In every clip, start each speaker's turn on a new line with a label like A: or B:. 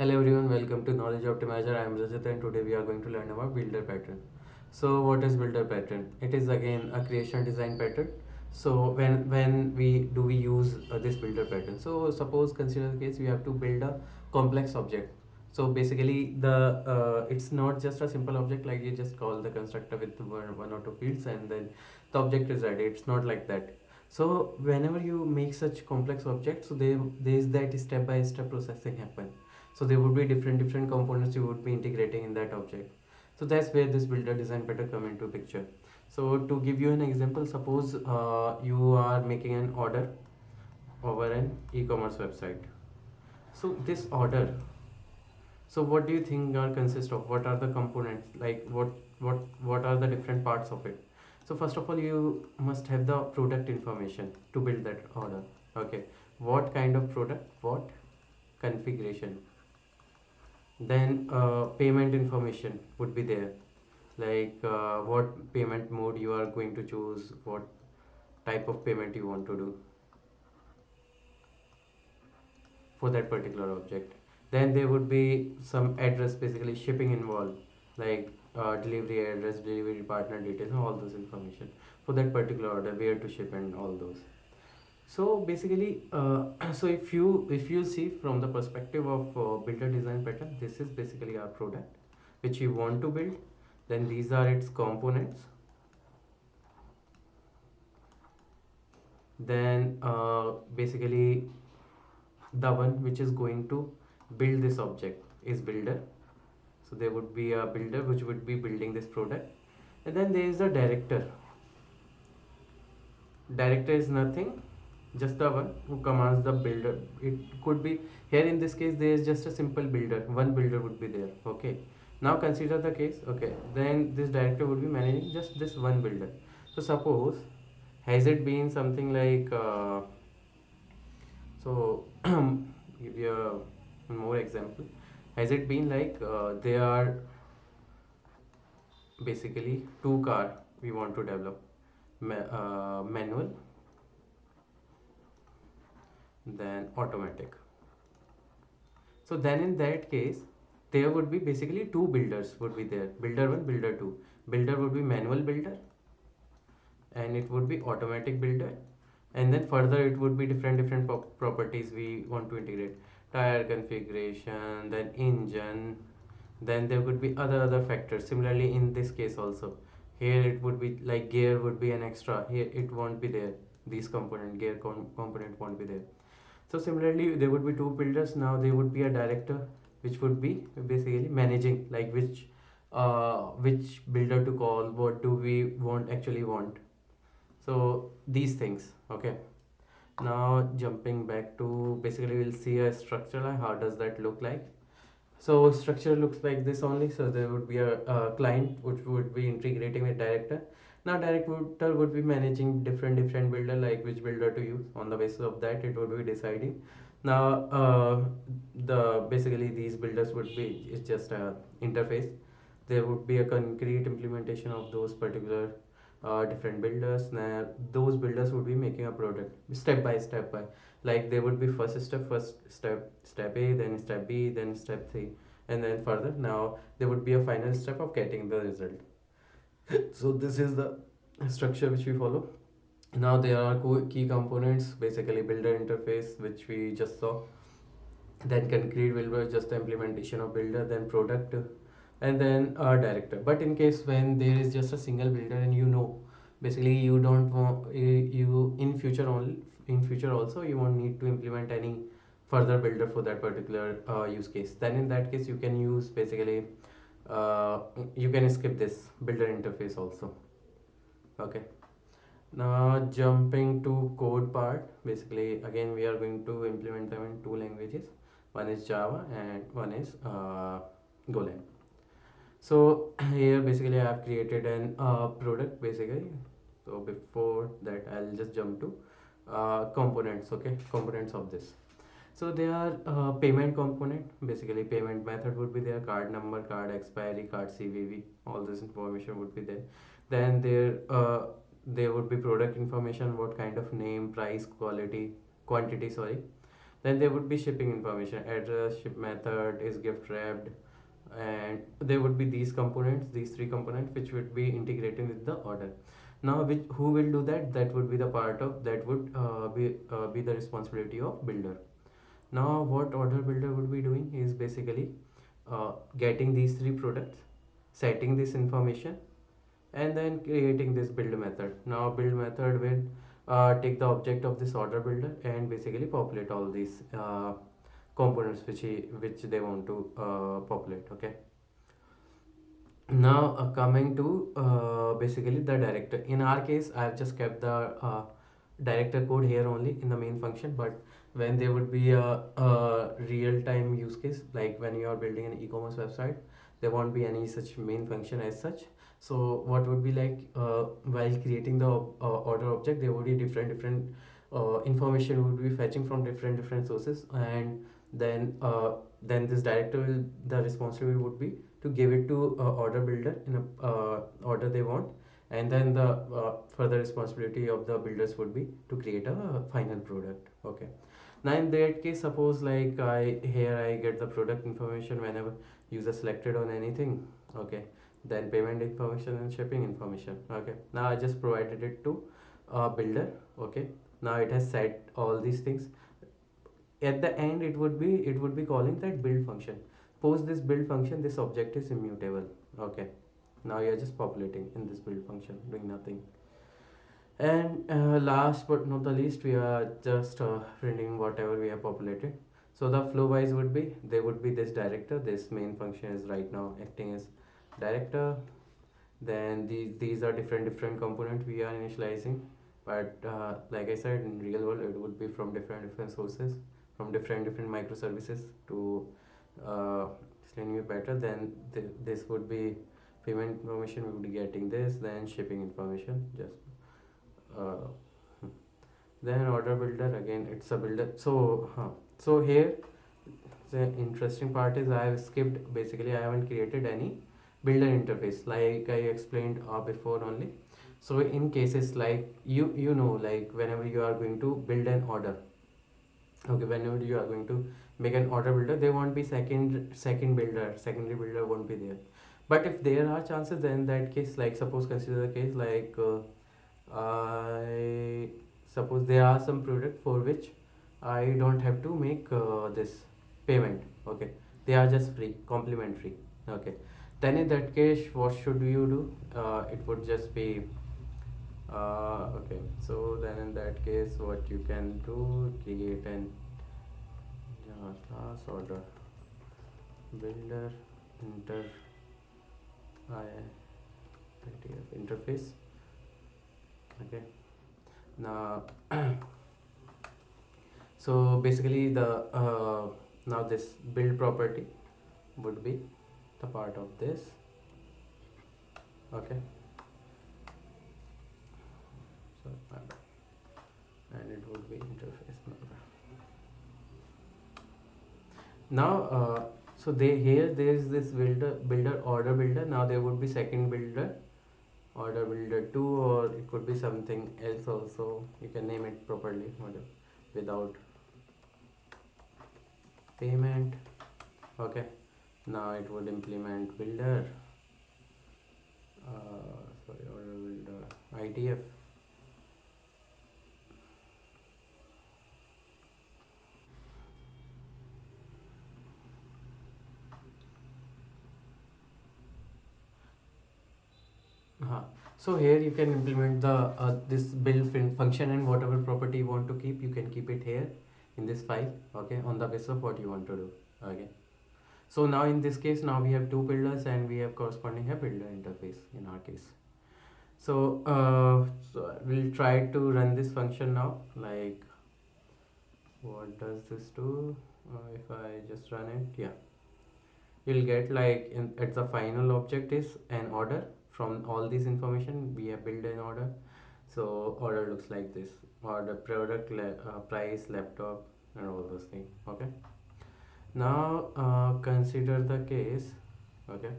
A: Hello everyone, welcome to Knowledge Optimizer. I am Rajat and today we are going to learn about builder pattern. So what is builder pattern? It is again a creation design pattern. So when we use this builder pattern. So suppose consider the case we have to build a complex object. So basically it's not just a simple object like you just call the constructor with one or two fields and then the object is ready. It's not like that. So whenever you make such complex objects, so there is that step by step processing happen. So there would be different components you would be integrating in that object. So that's where this builder design pattern come into picture. So to give you an example, suppose you are making an order over an e-commerce website. So this order, so what do you think are consist of? What are the components? Like what are the different parts of it? So first of all, you must have the product information to build that order. Okay, what kind of product? What configuration? Then payment information would be there, like what payment mode you are going to choose, what type of payment you want to do for that particular object. Then there would be some address, basically shipping involved, like delivery address, delivery partner details, and all those information for that particular order, where to ship and all those. So basically, so if you see from the perspective of builder design pattern, this is basically our product which you want to build. Then these are its components. Then basically the one which is going to build this object is builder. So there would be a builder which would be building this product, and then there is a director. Director is nothing, just the one who commands the builder. It could be here in this case there is just a simple builder, one builder would be there. Okay, now consider the case. Okay, then this director would be managing just this one builder. So suppose, has it been something like so give you a more example. Has it been like there are basically two car we want to develop, manual, then automatic. So then in that case, there would be basically two builders would be there, builder 1, builder 2. Builder would be manual builder and it would be automatic builder, and then further it would be different properties we want to integrate, tire configuration, then engine, then there could be other factors. Similarly in this case also, here it would be like gear would be an extra, here it won't be there, these component gear component won't be there. So similarly there would be two builders. Now there would be a director which would be basically managing like which builder to call, what do we want. So these things. Okay, now jumping back to, basically we'll see a structure, like how does that look like. So structure looks like this only. So there would be a client which would be integrating with director. Now director would be managing different builder, like which builder to use. On the basis of that, it would be deciding. Now the basically these builders would be, it's just a interface. There would be a concrete implementation of those particular different builders. Now those builders would be making a product step by step by, like there would be first step A, then step B, then step C, and then further. Now there would be a final step of getting the result. So this is the structure which we follow. Now there are key components, basically builder interface which we just saw, then concrete will be just the implementation of builder, then product, and then director. But in case when there is just a single builder and basically you don't want you in future also you won't need to implement any further builder for that particular use case, then in that case you can use basically uh, you can skip this builder interface also. Okay, now jumping to code part, basically again we are going to implement them in two languages. One is Java and one is Golang. So here basically I have created an product basically. So before that I'll just jump to components. Okay, components of this. So they are payment component. Basically payment method would be there, card number, card expiry, card CVV, all this information would be there. Then there would be product information, what kind of name, price, quality, quantity, sorry. Then there would be shipping information, address, ship method, is gift wrapped, and there would be these components, these three components, which would be integrating with the order. Now, which who will do that? That would be the part of that would be the responsibility of builder. Now, what order builder would be doing is basically getting these three products, setting this information, and then creating this build method. Now, build method will take the object of this order builder and basically populate all these components which they want to populate. Okay. Now coming to basically the director. In our case, I have just kept the director code here only in the main function, but when there would be a real-time use case, like when you are building an e-commerce website, there won't be any such main function as such. So what would be like, while creating the order object, there would be different information would be fetching from different sources, and then then this director will, the responsibility would be to give it to order builder in a order they want, and then the further responsibility of the builders would be to create a final product. Okay. Now in that case, suppose like I get the product information whenever user selected on anything. Okay. Then payment information and shipping information. Okay. Now I just provided it to builder. Okay. Now it has set all these things. At the end, it would be calling that build function. Post this build function, this object is immutable. Okay. Now you're just populating in this build function, doing nothing. And last but not the least, we are just printing whatever we have populated. So the flow wise would be, there would be this director, this main function is right now acting as director. Then these are different components we are initializing, but like I said, in real world it would be from different sources, from different microservices. To explain you better, then this would be payment information, we would be getting this, then shipping information, just uh, then order builder, again it's a builder. So here the interesting part is I have skipped, basically I haven't created any builder interface like I explained before only. So in cases like you know, like whenever you are going to build an order, okay, whenever you are going to make an order builder, there won't be second builder, secondary builder won't be there. But if there are chances, then that case, like suppose consider the case like I suppose there are some product for which I don't have to make this payment. Okay, they are just free, complimentary. Okay, then in that case, what should you do? It would just be okay. So then in that case, what you can do, create an class order builder inter IDF interface. Okay, now so basically the now this build property would be the part of this. Okay, so and it would be interface member. Now so they here there is this builder order builder. Now there would be second builder, order builder 2, or it could be something else also, you can name it properly, whatever, without payment. Okay, now it would implement builder sorry, order builder IDF. uh So here you can implement the this build function, and whatever property you want to keep, you can keep it here in this file. Okay, on the basis of what you want to do. Okay. So now in this case, now we have two builders and we have corresponding a builder interface in our case. So we'll try to run this function now. Like, what does this do? If I just run it, yeah, you'll get like at the final object is an order. From all this information we have built an order. So order looks like this: order, product, price, laptop, and all those things. Okay. Now consider the case. Okay.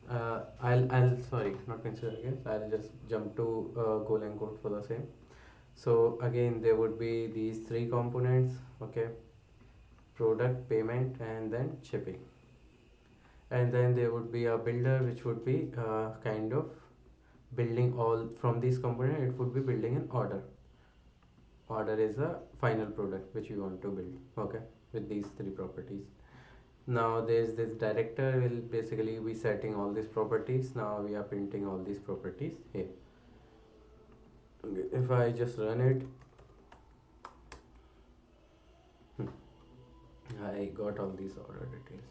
A: I'll sorry, not consider again. I'll just jump to Golang code for the same. So again there would be these three components, okay, product, payment, and then shipping. And then there would be a builder which would be kind of building all from these components. It would be building an order is a final product which we want to build, okay, with these three properties. Now there's this director will basically be setting all these properties. Now we are printing all these properties here. Okay, if I just run it, I got all these order details.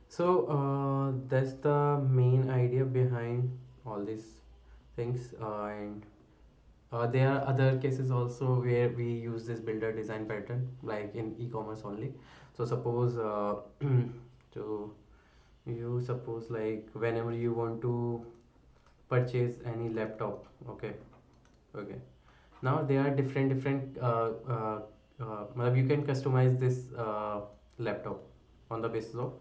A: So that's the main idea behind all these things, and there are other cases also where we use this builder design pattern, like in e-commerce only. So suppose to you suppose like whenever you want to purchase any laptop, okay, okay. Now there are different you can customize this laptop on the basis of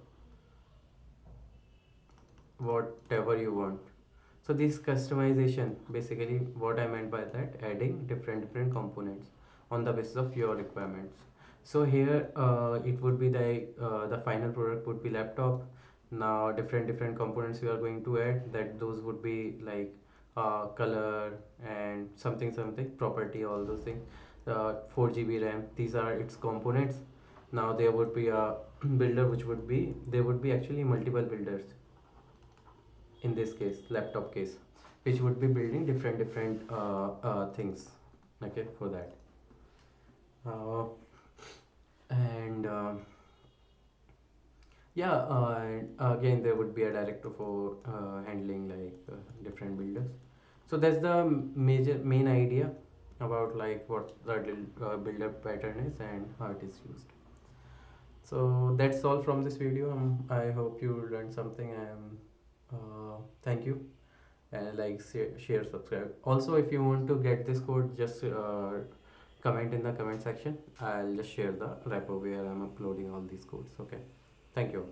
A: whatever you want. So this customization, basically what I meant by that, adding different components on the basis of your requirements. So here it would be the final product would be laptop. Now different components you are going to add, that those would be like color and something property, all those things. 4 GB RAM, these are its components. Now there would be a builder which would be, there would be actually multiple builders in this case, laptop case, which would be building different things, okay, for that. Uh, and yeah, and again there would be a director for handling like different builders. So that's the major main idea about like what the builder pattern is and how it is used. So that's all from this video. I hope you learned something, and thank you. And like share, subscribe. Also if you want to get this code, just comment in the comment section. I'll just share the repo where I'm uploading all these codes, okay. Thank you.